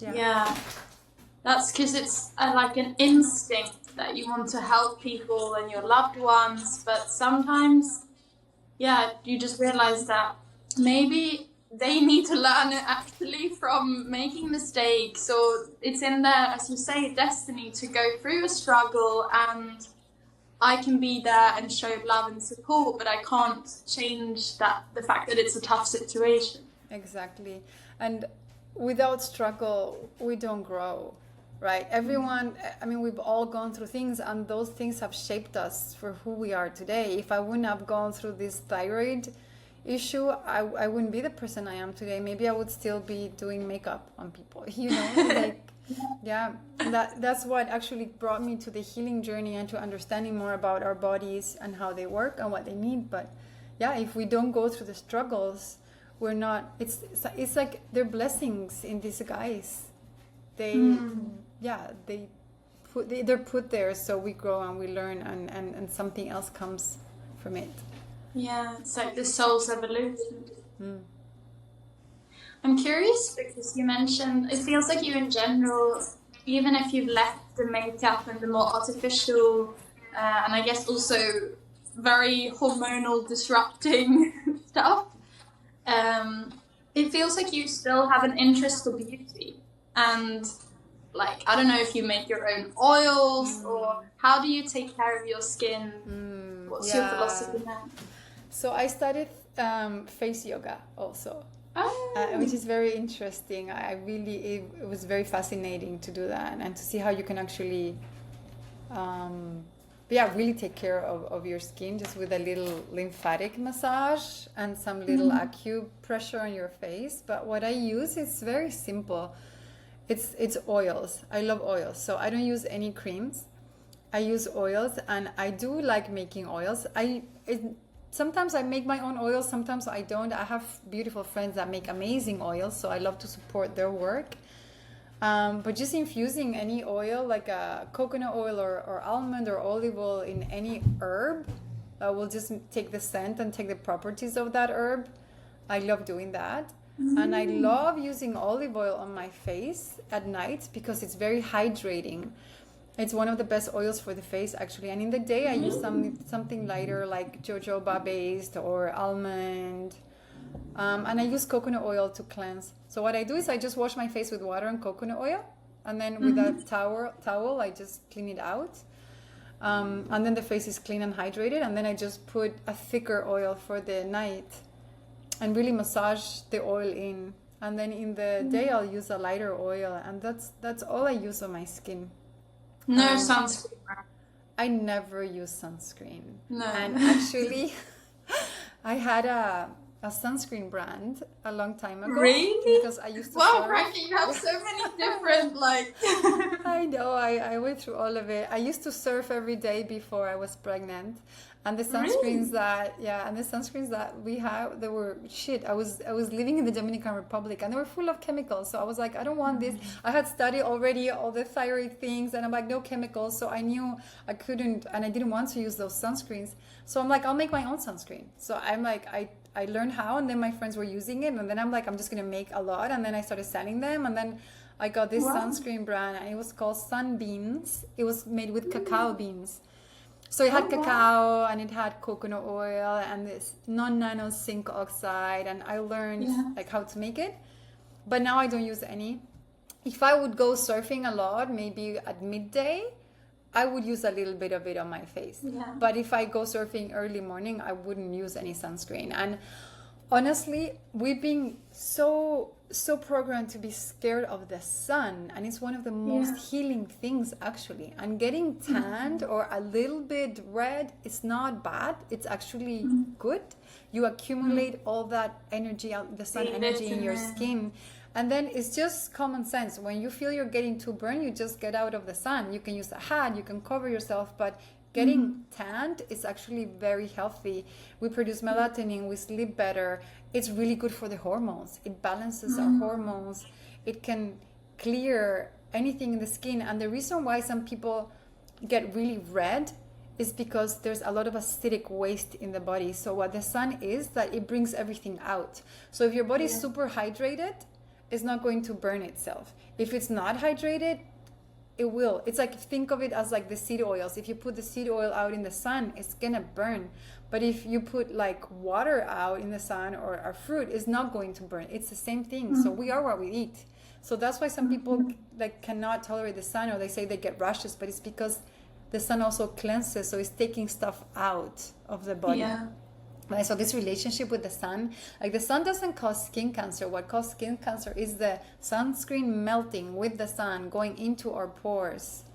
Yeah, that's because it's like an instinct that you want to help people and your loved ones, but sometimes, yeah, you just realize that maybe they need to learn it actually from making mistakes, or it's in their, as you say, destiny to go through a struggle, and I can be there and show love and support, but I can't change the fact that it's a tough situation. Exactly. And without struggle, we don't grow, right? Everyone, I mean, we've all gone through things, and those things have shaped us for who we are today. If I wouldn't have gone through this thyroid issue, I wouldn't be the person I am today. Maybe I would still be doing makeup on people, you know? Like, yeah, that's what actually brought me to the healing journey and to understanding more about our bodies and how they work and what they need. But yeah, if we don't go through the struggles, we're not, it's like they're blessings in disguise. They're put there so we grow and we learn, and something else comes from it. Yeah, it's like the soul's evolution. I'm curious because you mentioned, it feels like you in general, even if you've left the makeup and the more artificial, and I guess also very hormonal disrupting stuff, it feels like you still have an interest for beauty. And like, I don't know if you make your own oils or how do you take care of your skin? What's your Yeah. philosophy now? So I studied face yoga also, Oh, which is very interesting. I really, it was very fascinating to do that and to see how you can actually, um, yeah, really take care of your skin just with a little lymphatic massage and some little acupressure on your face. But what I use is very simple. It's oils. I love oils, so I don't use any creams. I use oils, and I do like making oils. Sometimes I make my own oils, sometimes I don't. I have beautiful friends that make amazing oils, so I love to support their work. But just infusing any oil, like a coconut oil or almond or olive oil in any herb, will just take the scent and take the properties of that herb. I love doing that. And I love using olive oil on my face at night because it's very hydrating. It's one of the best oils for the face, actually. And in the day, I use something lighter like jojoba based or almond. And I use coconut oil to cleanse. So what I do is I just wash my face with water and coconut oil, and then with a towel, I just clean it out. And then the face is clean and hydrated. And then I just put a thicker oil for the night and really massage the oil in. And then in the day, I'll use a lighter oil, and that's all I use on my skin. no sunscreen. I never use sunscreen. No. And actually, I had a sunscreen brand a long time ago. Really? Because I used to Wow, surf. Franca, you have so many different, like... I know, I went through all of it. I used to surf every day before I was pregnant. And the sunscreens that we have, they were shit. I was living in the Dominican Republic, and they were full of chemicals. So I was like, I don't want this. I had studied already all the thyroid things, and I'm like, no chemicals. So I knew I couldn't, and I didn't want to use those sunscreens. So I'm like, I'll make my own sunscreen. So I'm like, I learned how, and then my friends were using it, and then I'm like, I'm just gonna make a lot, and then I started selling them, and then I got this sunscreen brand, and it was called Sunbeams. It was made with cacao beans. So it had cacao, and it had coconut oil and this non-nano zinc oxide, and I learned like how to make it. But now I don't use any. If I would go surfing a lot, maybe at midday, I would use a little bit of it on my face. Yeah. But if I go surfing early morning, I wouldn't use any sunscreen. And honestly, we've been so programmed to be scared of the sun, and it's one of the most healing things, actually. And getting tanned or a little bit red is not bad. It's actually good. You accumulate all that energy, the sun energy in your skin. And then it's just common sense. When you feel you're getting too burned, you just get out of the sun. You can use a hat, you can cover yourself, but getting tanned is actually very healthy. We produce melatonin, we sleep better. It's really good for the hormones. It balances our hormones. It can clear anything in the skin. And the reason why some people get really red is because there's a lot of acidic waste in the body. So what the sun is, that it brings everything out. So if your body is super hydrated, it's not going to burn itself. If it's not hydrated, it will. It's like, think of it as like the seed oils. If you put the seed oil out in the sun, it's gonna burn. But if you put like water out in the sun or a fruit, it's not going to burn. It's the same thing. So we are what we eat. So that's why some people like cannot tolerate the sun, or they say they get rashes, but it's because the sun also cleanses, so it's taking stuff out of the body. Yeah. Right? So this relationship with the sun, like the sun doesn't cause skin cancer. What causes skin cancer is the sunscreen melting with the sun going into our pores.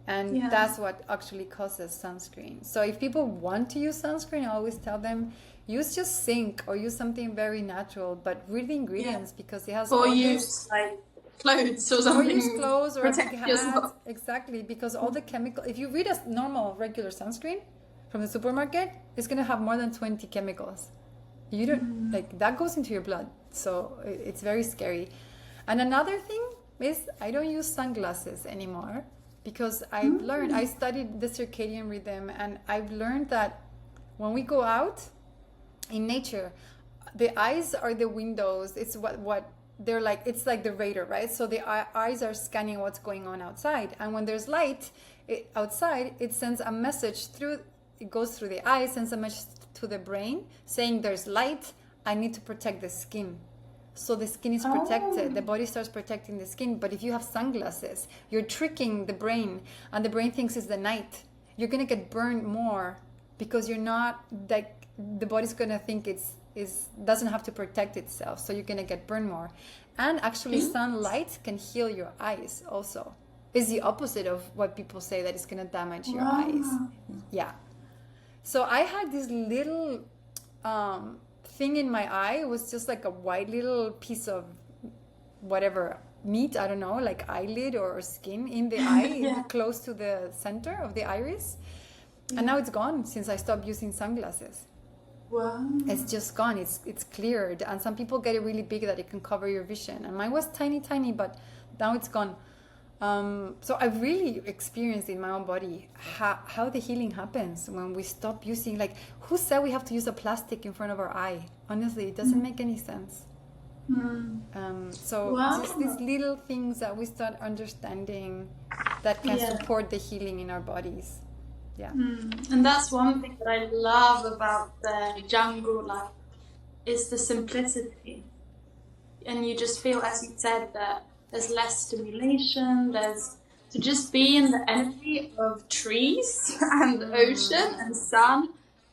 And that's what actually causes sunscreen. So if people want to use sunscreen, I always tell them, use just zinc or use something very natural, but read the ingredients because it has or all use like clothes or something. Or use clothes or a big hat. Yourself. Exactly, because all the chemical, if you read a normal regular sunscreen from the supermarket, it's going to have more than 20 chemicals. You don't like that goes into your blood. So it's very scary. And another thing is I don't use sunglasses anymore because I've learned, I studied the circadian rhythm, and I've learned that when we go out in nature, the eyes are the windows. It's what they're like, it's like the radar, right? So the eyes are scanning what's going on outside. And when there's light outside, it sends a message through, it goes through the eyes, sends a message to the brain saying there's light, I need to protect the skin. So the skin is protected, the body starts protecting the skin. But if you have sunglasses, you're tricking the brain, and the brain thinks it's the night. You're gonna get burned more because you're not, like, the body's gonna think it's doesn't have to protect itself, so you're gonna get burned more. And actually, sunlight can heal your eyes also. It's the opposite of what people say, that it's gonna damage your eyes. Yeah. So I had this little thing in my eye. It was just like a white little piece of whatever meat, I don't know, like eyelid or skin in the eye, close to the center of the iris. And now it's gone since I stopped using sunglasses. Wow. It's just gone. It's cleared. And some people get it really big that it can cover your vision. And mine was tiny, but now it's gone. So I've really experienced in my own body how the healing happens when we stop using, like, who said we have to use a plastic in front of our eye? Honestly, it doesn't make any sense. So just these little things that we start understanding that can support the healing in our bodies. Yeah. And that's one thing that I love about the jungle life, is the simplicity. And you just feel, as you said, that there's less stimulation, there's to just be in the energy of trees and ocean and sun.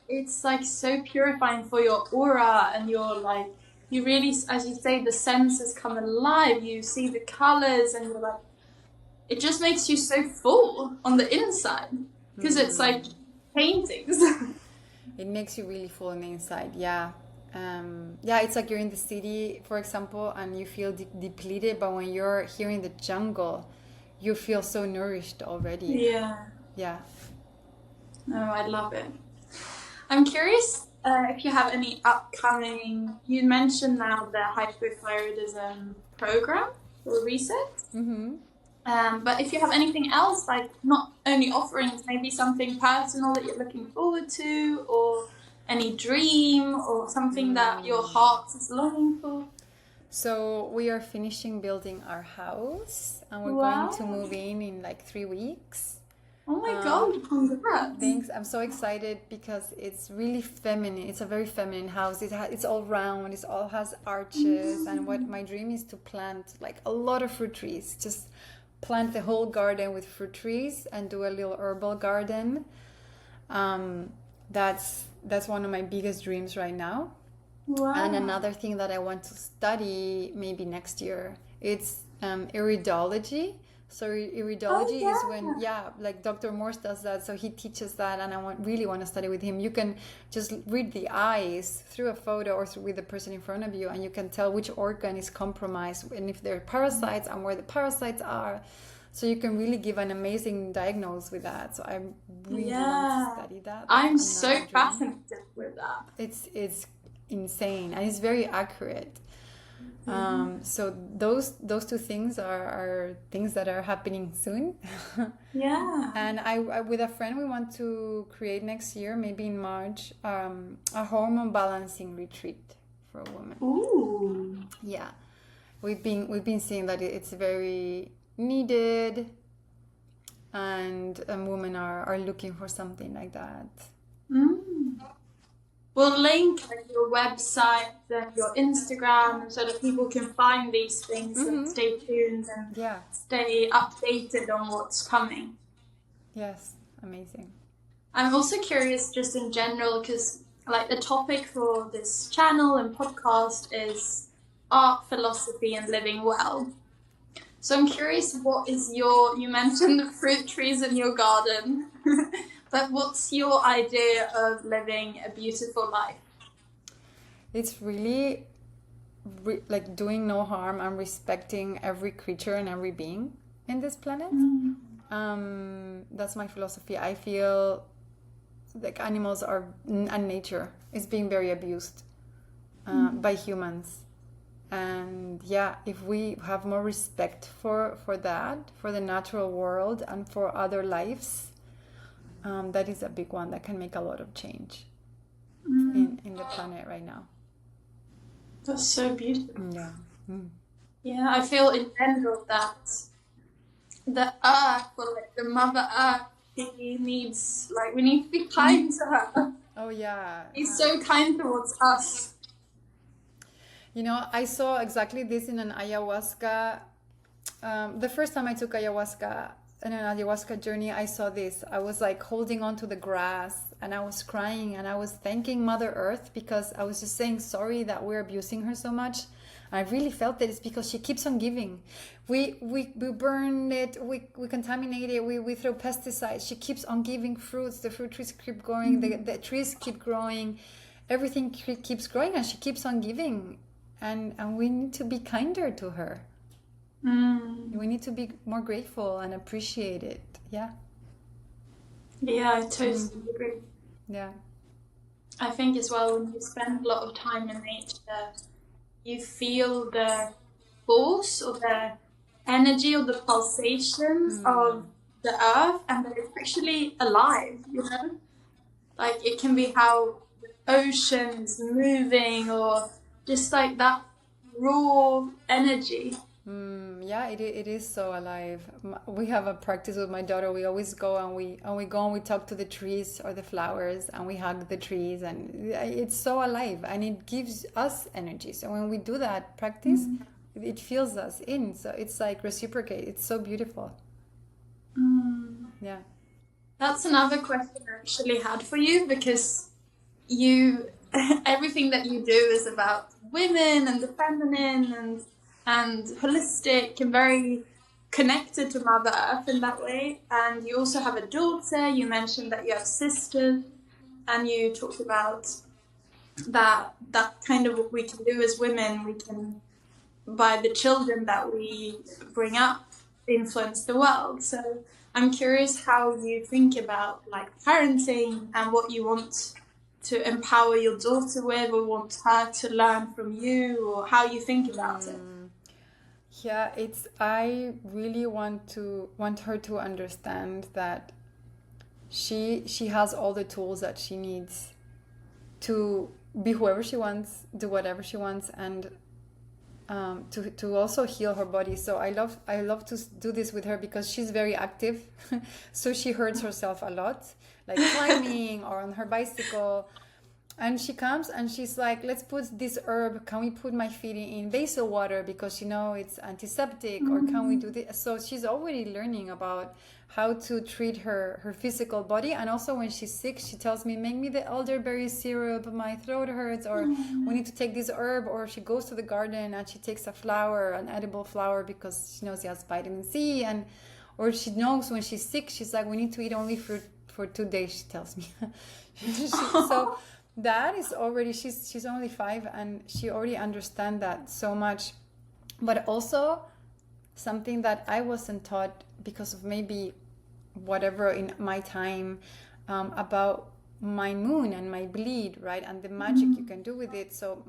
It's like so purifying for your aura, and you're like, you really, as you say, the senses come alive, you see the colors, and you're like, it just makes you so full on the inside, because it's like paintings. It makes you really full on the inside, yeah. It's like you're in the city, for example, and you feel depleted, but when you're here in the jungle, you feel so nourished already. Yeah. Oh, I love it. I'm curious if you have any upcoming, you mentioned now the hypothyroidism program or reset. But if you have anything else, like not only offerings, maybe something personal that you're looking forward to, or any dream or something that your heart is longing for? So we are finishing building our house, and we're going to move in like 3 weeks. Oh my God, congrats. Thanks. I'm so excited because it's really feminine. It's a very feminine house. It's all round. It all has arches. And what my dream is to plant like a lot of fruit trees. Just plant the whole garden with fruit trees and do a little herbal garden. That's one of my biggest dreams right now. Wow. And another thing that I want to study maybe next year, it's iridology. So iridology is when, like Dr. Morse does that. So he teaches that, and I really want to study with him. You can just read the eyes through a photo or with the person in front of you, and you can tell which organ is compromised and if there are parasites and where the parasites are. So you can really give an amazing diagnosis with that. So I really want to study that. I'm so fascinated with that. It's insane, and it's very accurate. So those two things are things that are happening soon. And I with a friend, we want to create next year, maybe in March, a hormone balancing retreat for women. Ooh. Yeah, we've been seeing that it's very needed, and women are looking for something like that. We'll link your website and your Instagram so that people can find these things and stay tuned and stay updated on what's coming. Yes, amazing. I'm also curious just in general, because like the topic for this channel and podcast is art, philosophy and living well. So I'm curious, what is you mentioned the fruit trees in your garden, but what's your idea of living a beautiful life? It's really like doing no harm and respecting every creature and every being in this planet. That's my philosophy. I feel like animals and nature is being very abused by humans. And if we have more respect for that, for the natural world and for other lives, that is a big one that can make a lot of change in the planet right now. That's so beautiful. Yeah. Yeah, I feel in general that the earth, or like the Mother Earth, she needs, like, we need to be kind to her. Oh yeah. She's so kind towards us. You know, I saw exactly this in an ayahuasca. The first time I took ayahuasca, in an ayahuasca journey, I saw this. I was like holding on to the grass and I was crying and I was thanking Mother Earth because I was just saying sorry that we're abusing her so much. I really felt that it's because she keeps on giving. We burn it, we contaminate it, we throw pesticides. She keeps on giving fruits. The fruit trees keep growing, the trees keep growing, everything keeps growing, and she keeps on giving. And we need to be kinder to her. We need to be more grateful and appreciate it. Yeah. Yeah, I totally agree. Yeah. I think as well, when you spend a lot of time in nature, you feel the force or the energy or the pulsations of the earth, and that it's actually alive, you know? Like it can be how the ocean's moving, or just like that raw energy. Yeah, it is so alive. We have a practice with my daughter. We always go and we talk to the trees or the flowers and we hug the trees, and it's so alive and it gives us energy. So when we do that practice, it fills us in. So it's like reciprocate. It's so beautiful. Yeah. That's another question I actually had for you, because you everything that you do is about women and the feminine and holistic and very connected to Mother Earth in that way. And you also have a daughter. You mentioned that you have sisters, and you talked about that kind of what we can do as women. We can, by the children that we bring up, influence the world. So I'm curious how you think about like parenting and what you want to empower your daughter with, or want her to learn from you, or how you think about it. Yeah, I really want her to understand that she has all the tools that she needs to be whoever she wants, do whatever she wants, and to also heal her body. So I love to do this with her because she's very active. So she hurts herself a lot, like climbing or on her bicycle. And she comes and she's like, let's put this herb. Can we put my feet in basil water because it's antiseptic? Or can we do this? So she's already learning about how to treat her physical body. And also when she's sick, she tells me, make me the elderberry syrup, my throat hurts, or we need to take this herb. Or she goes to the garden and she takes a flower, an edible flower, because she knows it has vitamin C. Or she knows when she's sick, she's like, we need to eat only fruit for 2 days, she tells me. So that is already, she's only 5 and she already understands that so much. But also something that I wasn't taught because of maybe whatever in my time, about my moon and my bleed, right? And the magic you can do with it. So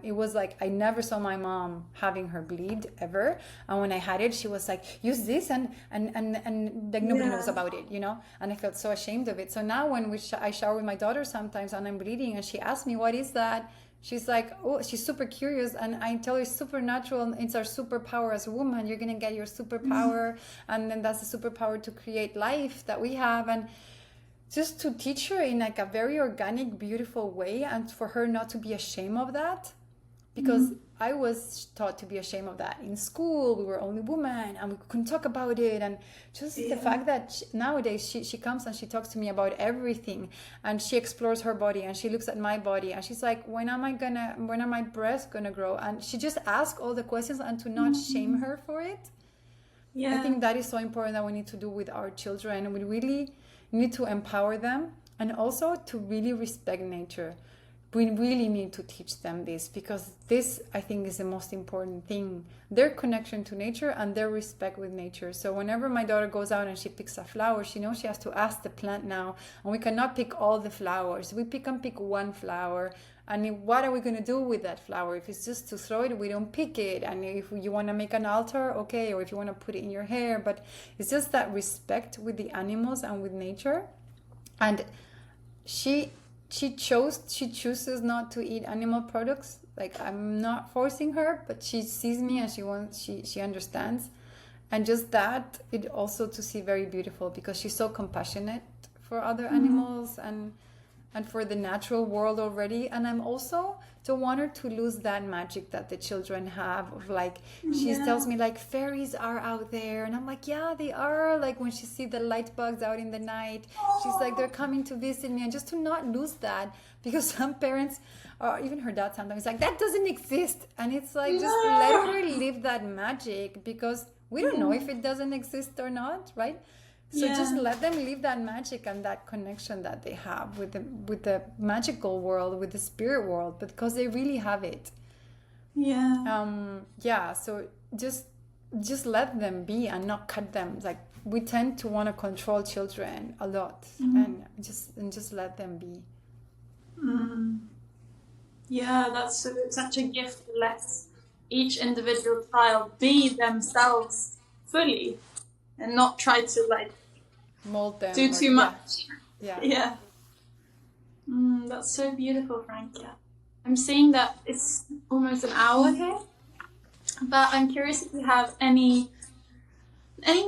it was like I never saw my mom having her bleed ever, and when I had it, she was like, use this, and like nobody knows about it, and I felt so ashamed of it. So now when I shower with my daughter sometimes and I'm bleeding and she asks me, what is that? She's like, oh, she's super curious, and I tell her it's supernatural. It's our superpower as a woman. You're gonna get your superpower, and then that's the superpower to create life that we have. And just to teach her in like a very organic, beautiful way, and for her not to be ashamed of that, because I was taught to be ashamed of that in school. We were only women and we couldn't talk about it. And just the fact that nowadays she comes and she talks to me about everything, and she explores her body and she looks at my body and she's like, when are my breasts gonna grow? And she just asks all the questions, and to not shame her for it. I think that is so important that we need to do with our children. We really need to empower them, and also to really respect nature. We really need to teach them this, because this, I think, is the most important thing. Their connection to nature and their respect with nature. So whenever my daughter goes out and she picks a flower, she knows she has to ask the plant now, and we cannot pick all the flowers. We can pick one flower, and what are we going to do with that flower? If it's just to throw it, we don't pick it. And if you want to make an altar, okay, or if you want to put it in your hair. But it's just that respect with the animals and with nature. And she chooses not to eat animal products. Like, I'm not forcing her, but she sees me and she understands. And just that, it also to see very beautiful, because she's so compassionate for other animals. And and for the natural world already. And I'm also don't want her to lose that magic that the children have of like, she tells me like fairies are out there, and I'm like, yeah, they are. Like when she sees the light bugs out in the night, she's like, they're coming to visit me. And just to not lose that, because some parents, or even her dad sometimes, like, that doesn't exist. And it's like, just let her live that magic, because we don't know if it doesn't exist or not, right? So just let them live that magic and that connection that they have with the magical world, with the spirit world, because they really have it. So just let them be and not cut them. Like, we tend to want to control children a lot, and just let them be. Yeah, that's such a gift to let each individual child be themselves fully and not try to like mold them, do too much. Yeah. That's so beautiful, Franca. I'm seeing that it's almost an hour here, but I'm curious if you have any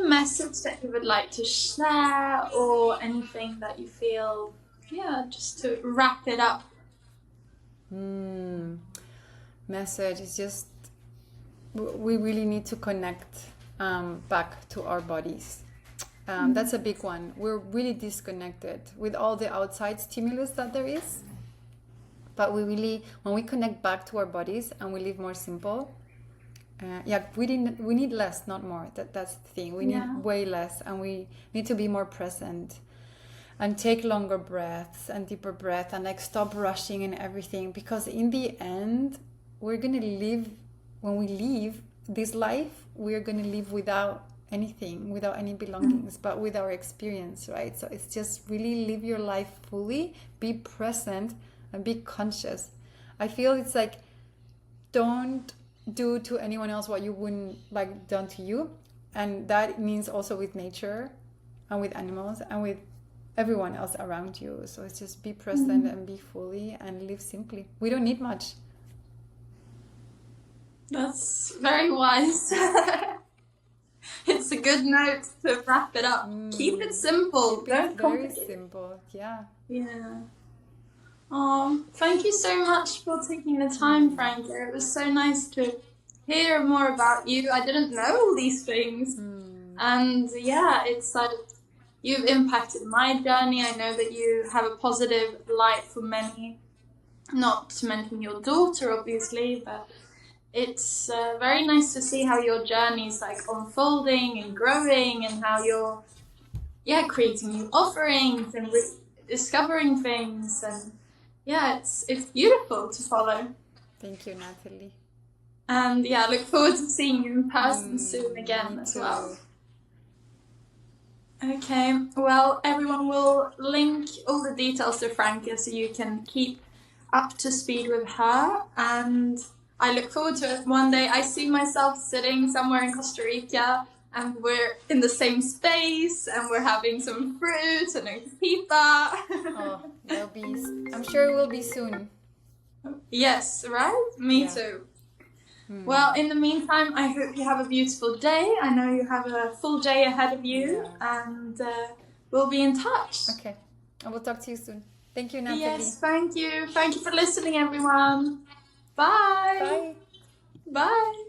message that you would like to share, or anything that you feel, just to wrap it up. Message is just, we really need to connect back to our bodies. That's a big one. We're really disconnected with all the outside stimulus that there is. But we really, when we connect back to our bodies and we live more simple, we need less, not more. That's the thing. We need way less, and we need to be more present and take longer breaths and deeper breath, and like stop rushing and everything. Because in the end, we're gonna live, when we leave this life, we're gonna live without anything, without any belongings, but with our experience, right? So it's just really live your life fully, be present, and be conscious. I feel it's like, don't do to anyone else what you wouldn't like done to you. And that means also with nature and with animals and with everyone else around you. So it's just be present and be fully and live simply. We don't need much. That's very wise. It's a good note to wrap it up. Keep it simple. Don't complicate. Very simple. Yeah. Oh, thank you so much for taking the time, Franca. It was so nice to hear more about you. I didn't know all these things. And it's like, you've impacted my journey. I know that you have a positive light for many, not to mention your daughter, obviously, but it's very nice to see how your journey is like unfolding and growing, and how you're creating new offerings and discovering things, and it's beautiful to follow. Thank you, Natalie. And I look forward to seeing you in person soon again as well. Okay, well, everyone will link all the details to Franca so you can keep up to speed with her, and I look forward to it. One day I see myself sitting somewhere in Costa Rica, and we're in the same space, and we're having some fruit and a pita. I'm sure it will be soon. Yes, right? Me too. Well, in the meantime, I hope you have a beautiful day. I know you have a full day ahead of you, and we'll be in touch. Okay, I will talk to you soon. Thank you, Natalie. Yes, thank you. Thank you for listening, everyone. Bye. Bye. Bye.